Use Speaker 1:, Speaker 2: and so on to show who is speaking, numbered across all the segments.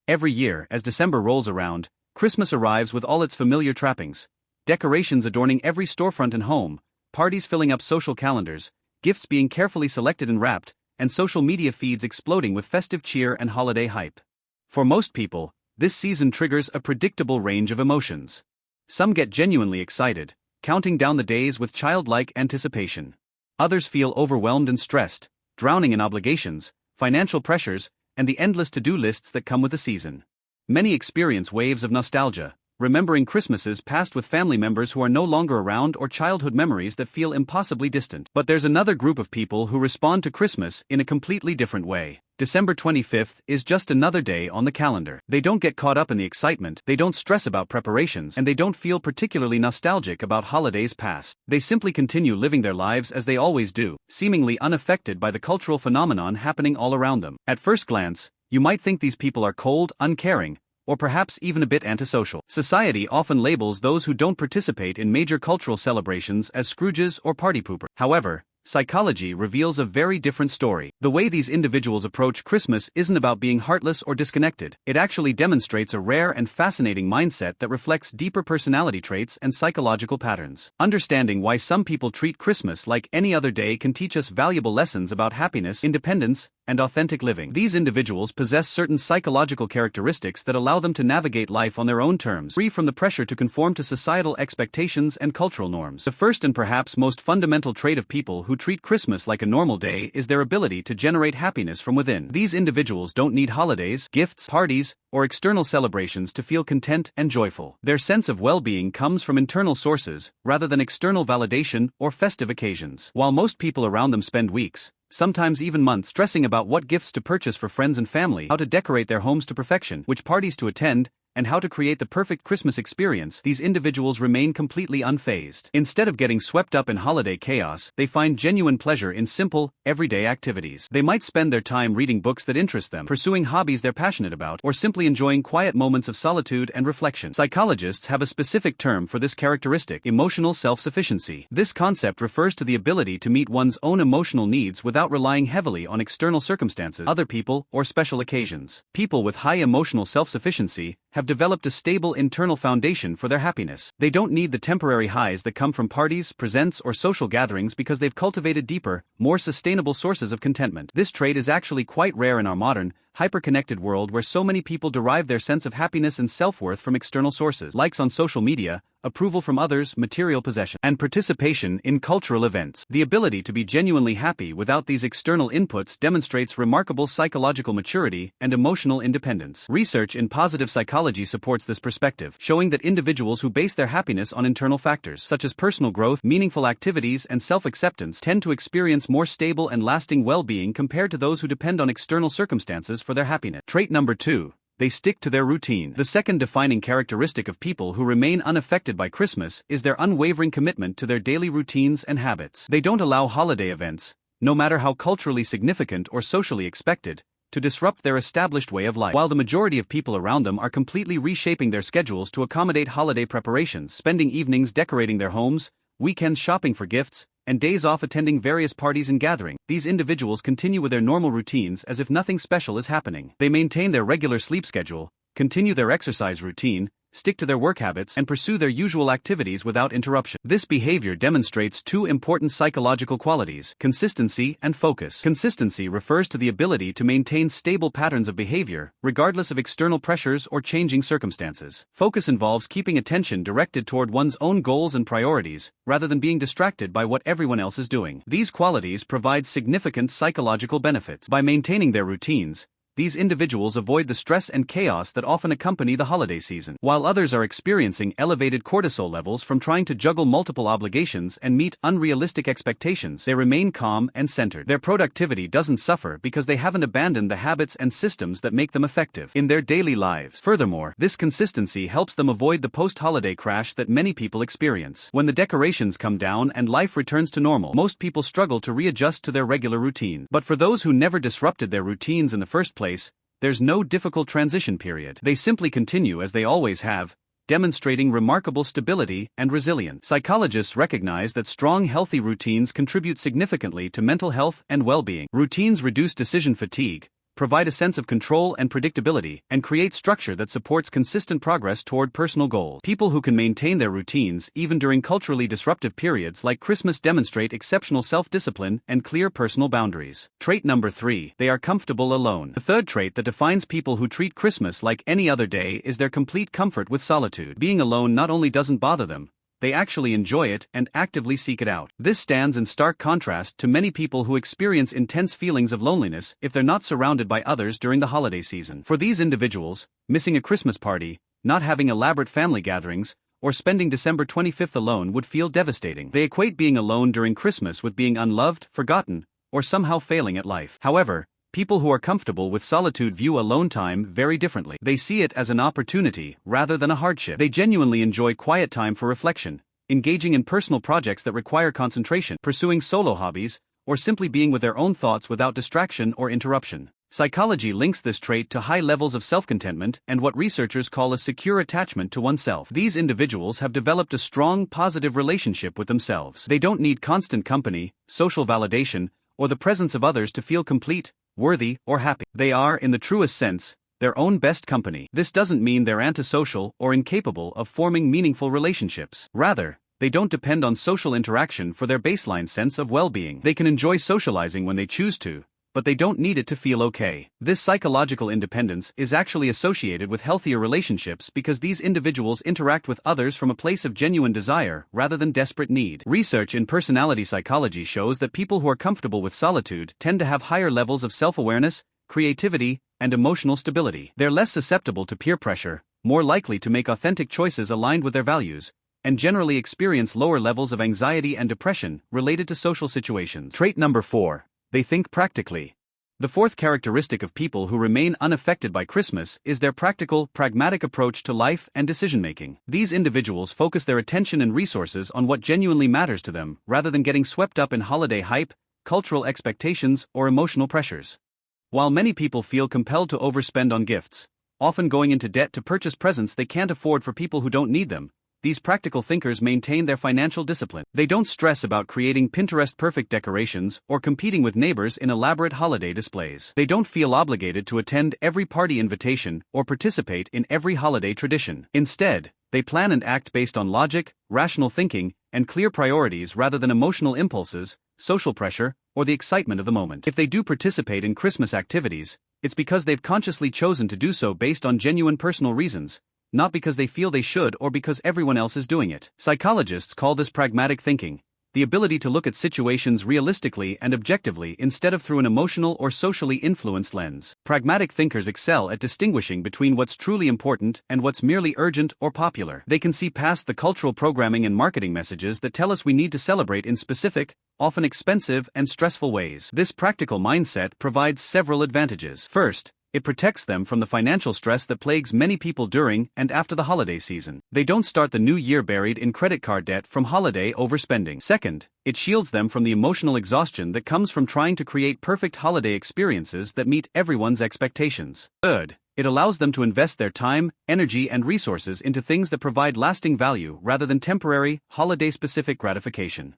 Speaker 1: Every year, as December rolls around, Christmas arrives with all its familiar trappings. Decorations adorning every storefront and home, parties filling up social calendars, gifts being carefully selected and wrapped, and social media feeds exploding with festive cheer and holiday hype. For most people, this season triggers a predictable range of emotions. Some get genuinely excited, counting down the days with childlike anticipation. Others feel overwhelmed and stressed, drowning in obligations, financial pressures, and the endless to-do lists that come with the season. Many experience waves of nostalgia, remembering Christmases passed with family members who are no longer around or childhood memories that feel impossibly distant. But there's another group of people who respond to Christmas in a completely different way. December 25th is just another day on the calendar. They don't get caught up in the excitement, they don't stress about preparations, and they don't feel particularly nostalgic about holidays past. They simply continue living their lives as they always do, seemingly unaffected by the cultural phenomenon happening all around them. At first glance, you might think these people are cold, uncaring, or perhaps even a bit antisocial. Society often labels those who don't participate in major cultural celebrations as Scrooges or party poopers. However, psychology reveals a very different story. The way these individuals approach Christmas isn't about being heartless or disconnected. It actually demonstrates a rare and fascinating mindset that reflects deeper personality traits and psychological patterns. Understanding why some people treat Christmas like any other day can teach us valuable lessons about happiness, independence, and authentic living. These individuals possess certain psychological characteristics that allow them to navigate life on their own terms, free from the pressure to conform to societal expectations and cultural norms. The first and perhaps most fundamental trait of people who treat Christmas like a normal day is their ability to generate happiness from within. These individuals don't need holidays, gifts, parties, or external celebrations to feel content and joyful. Their sense of well-being comes from internal sources, rather than external validation or festive occasions. While most people around them spend weeks, sometimes even months, stressing about what gifts to purchase for friends and family, how to decorate their homes to perfection, which parties to attend, and how to create the perfect Christmas experience, these individuals remain completely unfazed. Instead of getting swept up in holiday chaos, they find genuine pleasure in simple, everyday activities. They might spend their time reading books that interest them, pursuing hobbies they're passionate about, or simply enjoying quiet moments of solitude and reflection. Psychologists have a specific term for this characteristic: emotional self-sufficiency. This concept refers to the ability to meet one's own emotional needs without relying heavily on external circumstances, other people, or special occasions. People with high emotional self-sufficiency have developed a stable internal foundation for their happiness. They don't need the temporary highs that come from parties, presents, or social gatherings because they've cultivated deeper, more sustainable sources of contentment. This trait is actually quite rare in our modern, hyper-connected world where so many people derive their sense of happiness and self-worth from external sources: likes on social media, approval from others, material possession, and participation in cultural events. The ability to be genuinely happy without these external inputs demonstrates remarkable psychological maturity and emotional independence. Research in positive psychology supports this perspective, showing that individuals who base their happiness on internal factors, such as personal growth, meaningful activities, and self-acceptance, tend to experience more stable and lasting well-being compared to those who depend on external circumstances for their happiness. Trait number 2. They stick to their routine. The second defining characteristic of people who remain unaffected by Christmas is their unwavering commitment to their daily routines and habits. They don't allow holiday events, no matter how culturally significant or socially expected, to disrupt their established way of life. While the majority of people around them are completely reshaping their schedules to accommodate holiday preparations, spending evenings decorating their homes, weekends shopping for gifts, and days off attending various parties and gatherings, these individuals continue with their normal routines as if nothing special is happening. They maintain their regular sleep schedule, continue their exercise routine, stick to their work habits, and pursue their usual activities without interruption. This behavior demonstrates two important psychological qualities: consistency and focus. Consistency refers to the ability to maintain stable patterns of behavior, regardless of external pressures or changing circumstances. Focus involves keeping attention directed toward one's own goals and priorities, rather than being distracted by what everyone else is doing. These qualities provide significant psychological benefits. By maintaining their routines, these individuals avoid the stress and chaos that often accompany the holiday season. While others are experiencing elevated cortisol levels from trying to juggle multiple obligations and meet unrealistic expectations, they remain calm and centered. Their productivity doesn't suffer because they haven't abandoned the habits and systems that make them effective in their daily lives. Furthermore, this consistency helps them avoid the post-holiday crash that many people experience. When the decorations come down and life returns to normal, most people struggle to readjust to their regular routine. But for those who never disrupted their routines in the first place, there's no difficult transition period. They simply continue as they always have, demonstrating remarkable stability and resilience. Psychologists recognize that strong, healthy routines contribute significantly to mental health and well-being. Routines reduce decision fatigue, provide a sense of control and predictability, and create structure that supports consistent progress toward personal goals. People who can maintain their routines even during culturally disruptive periods like Christmas demonstrate exceptional self-discipline and clear personal boundaries. Trait number 3, they are comfortable alone. The third trait that defines people who treat Christmas like any other day is their complete comfort with solitude. Being alone not only doesn't bother them, they actually enjoy it and actively seek it out. This stands in stark contrast to many people who experience intense feelings of loneliness if they're not surrounded by others during the holiday season. For these individuals, missing a Christmas party, not having elaborate family gatherings, or spending December 25th alone would feel devastating. They equate being alone during Christmas with being unloved, forgotten, or somehow failing at life. However, people who are comfortable with solitude view alone time very differently. They see it as an opportunity rather than a hardship. They genuinely enjoy quiet time for reflection, engaging in personal projects that require concentration, pursuing solo hobbies, or simply being with their own thoughts without distraction or interruption. Psychology links this trait to high levels of self-contentment and what researchers call a secure attachment to oneself. These individuals have developed a strong, positive relationship with themselves. They don't need constant company, social validation, or the presence of others to feel complete, worthy, or happy. They are, in the truest sense, their own best company. This doesn't mean they're antisocial or incapable of forming meaningful relationships. Rather, they don't depend on social interaction for their baseline sense of well-being. They can enjoy socializing when they choose to, but they don't need it to feel okay. This psychological independence is actually associated with healthier relationships because these individuals interact with others from a place of genuine desire rather than desperate need. Research in personality psychology shows that people who are comfortable with solitude tend to have higher levels of self-awareness, creativity, and emotional stability. They're less susceptible to peer pressure, more likely to make authentic choices aligned with their values, and generally experience lower levels of anxiety and depression related to social situations. Trait number 4. They think practically. The fourth characteristic of people who remain unaffected by Christmas is their practical, pragmatic approach to life and decision-making. These individuals focus their attention and resources on what genuinely matters to them rather than getting swept up in holiday hype, cultural expectations, or emotional pressures. While many people feel compelled to overspend on gifts, often going into debt to purchase presents they can't afford for people who don't need them, these practical thinkers maintain their financial discipline. They don't stress about creating Pinterest-perfect decorations or competing with neighbors in elaborate holiday displays. They don't feel obligated to attend every party invitation or participate in every holiday tradition. Instead, they plan and act based on logic, rational thinking, and clear priorities rather than emotional impulses, social pressure, or the excitement of the moment. If they do participate in Christmas activities, it's because they've consciously chosen to do so based on genuine personal reasons, not because they feel they should or because everyone else is doing it. Psychologists call this pragmatic thinking, the ability to look at situations realistically and objectively instead of through an emotional or socially influenced lens. Pragmatic thinkers excel at distinguishing between what's truly important and what's merely urgent or popular. They can see past the cultural programming and marketing messages that tell us we need to celebrate in specific, often expensive and stressful ways. This practical mindset provides several advantages. First, it protects them from the financial stress that plagues many people during and after the holiday season. They don't start the new year buried in credit card debt from holiday overspending. Second, it shields them from the emotional exhaustion that comes from trying to create perfect holiday experiences that meet everyone's expectations. Third, it allows them to invest their time, energy, and resources into things that provide lasting value rather than temporary, holiday-specific gratification.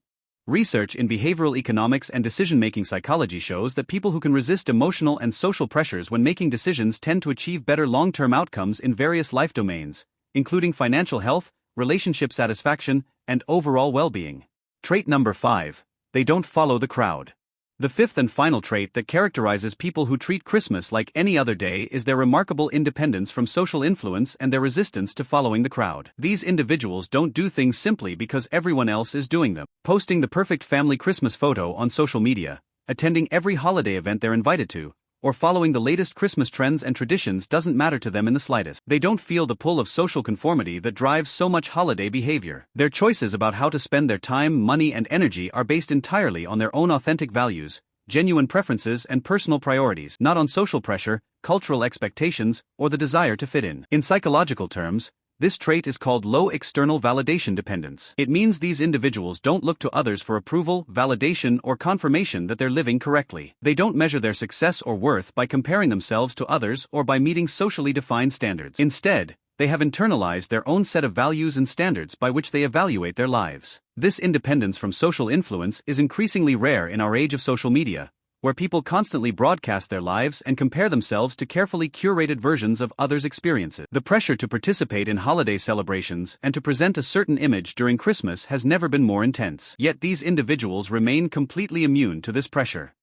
Speaker 1: Research in behavioral economics and decision-making psychology shows that people who can resist emotional and social pressures when making decisions tend to achieve better long-term outcomes in various life domains, including financial health, relationship satisfaction, and overall well-being. Trait number 5. They don't follow the crowd. The fifth and final trait that characterizes people who treat Christmas like any other day is their remarkable independence from social influence and their resistance to following the crowd. These individuals don't do things simply because everyone else is doing them. Posting the perfect family Christmas photo on social media, attending every holiday event they're invited to, or following the latest Christmas trends and traditions doesn't matter to them in the slightest. They don't feel the pull of social conformity that drives so much holiday behavior. Their choices about how to spend their time, money, and energy are based entirely on their own authentic values, genuine preferences, and personal priorities, not on social pressure, cultural expectations, or the desire to fit in. In psychological terms, this trait is called low external validation dependence. It means these individuals don't look to others for approval, validation, or confirmation that they're living correctly. They don't measure their success or worth by comparing themselves to others or by meeting socially defined standards. Instead, they have internalized their own set of values and standards by which they evaluate their lives. This independence from social influence is increasingly rare in our age of social media, where people constantly broadcast their lives and compare themselves to carefully curated versions of others' experiences. The pressure to participate in holiday celebrations and to present a certain image during Christmas has never been more intense. Yet these individuals remain completely immune to this pressure.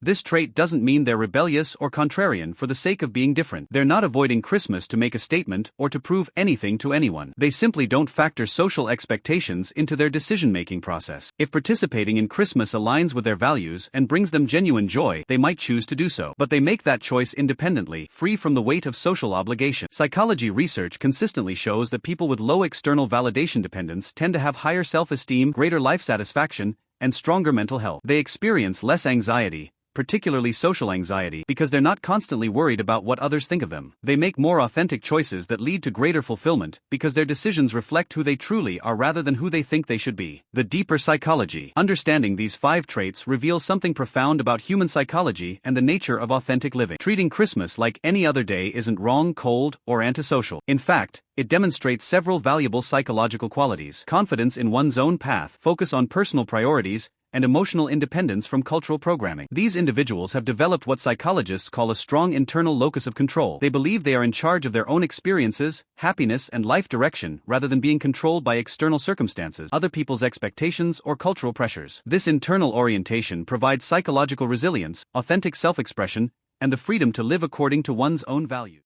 Speaker 1: This trait doesn't mean they're rebellious or contrarian for the sake of being different. They're not avoiding Christmas to make a statement or to prove anything to anyone. They simply don't factor social expectations into their decision-making process. If participating in Christmas aligns with their values and brings them genuine joy, they might choose to do so. But they make that choice independently, free from the weight of social obligation. Psychology research consistently shows that people with low external validation dependence tend to have higher self-esteem, greater life satisfaction, and stronger mental health. They experience less anxiety, particularly social anxiety, because they're not constantly worried about what others think of them. They make more authentic choices that lead to greater fulfillment, because their decisions reflect who they truly are rather than who they think they should be. The deeper psychology. Understanding these 5 traits reveals something profound about human psychology and the nature of authentic living. Treating Christmas like any other day isn't wrong, cold, or antisocial. In fact, it demonstrates several valuable psychological qualities: confidence in one's own path, focus on personal priorities, and emotional independence from cultural programming. These individuals have developed what psychologists call a strong internal locus of control. They believe they are in charge of their own experiences, happiness, and life direction rather than being controlled by external circumstances, other people's expectations, or cultural pressures. This internal orientation provides psychological resilience, authentic self-expression, and the freedom to live according to one's own values.